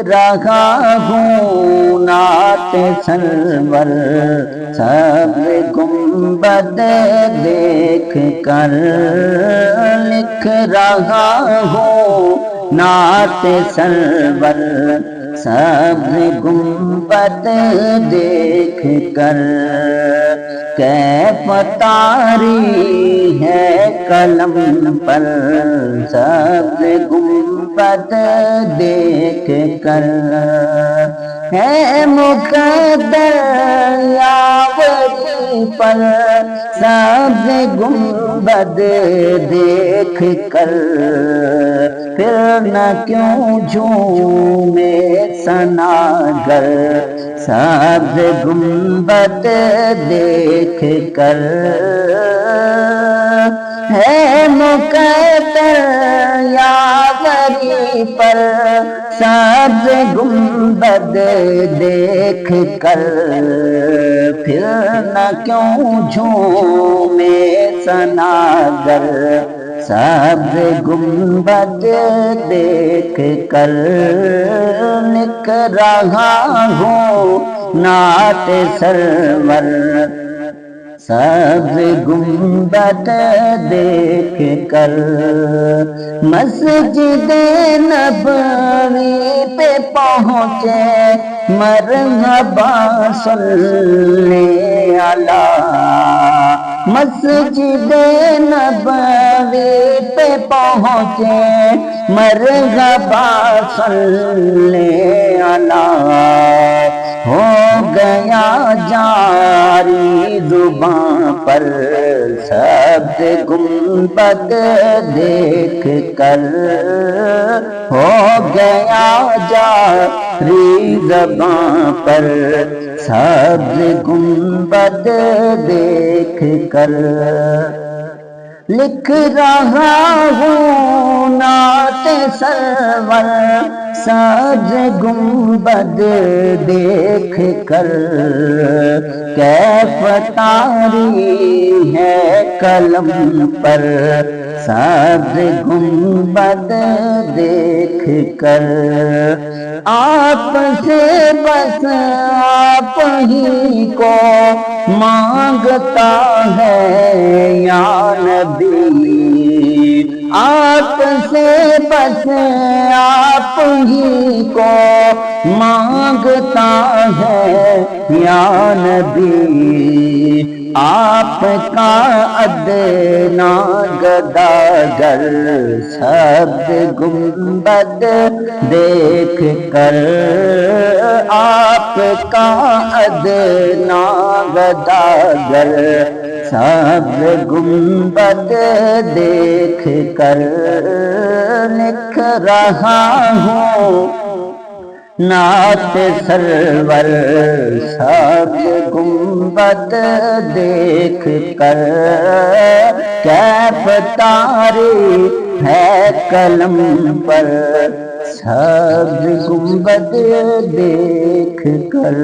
رہا ہوں نعت سرور سبز گنبد دیکھ کر، لکھ رہا ہوں نعت سرور سبز گنبد دیکھ کر۔ کیف طاری ہے قلم پر سبز گنبد دیکھ کر، ہے مقدر یاوری پر سبز گنبد دیکھ کر، پھر نہ کیوں جھومے ثناگر سبز گنبد دیکھ کر، ہے مقدر یاوری پر سبز گنبد دیکھ کر، پھر نہ کیوں جھومے ثناگر سبز گنبد دیکھ کر، لکھ رہا ہوں نعت سرور سبز گنبد دیکھ کر۔ مسجد نبوی پہ پہنچے مرحبا صلی علی، مسجد نبوی پہ پہنچے مرحبا صلی علی، ہو گیا جاری زباں پر سبز گنبد دیکھ کر، ہو گیا جاری زباں پر سبز گنبد دیکھ کر، لکھ رہا ہوں نعت سرور سبز گنبد دیکھ کر، کیف طاری ہے قلم پر سبز گنبد دیکھ کر، آپ سے بس آپ ہی کو مانگتا ہے یا نبی، آپ سے بس آپ ہی کو مانگتا ہے یا نبی، آپ کا ادنا گداگر سبز گنبد دیکھ کر، آپ کا ادنا گداگر سبز گنبد دیکھ کر، لکھ رہا ہوں نعت سرور سبز گنبد دیکھ کر، کیف طاری ہے قلم پر سبز گنبد دیکھ کر۔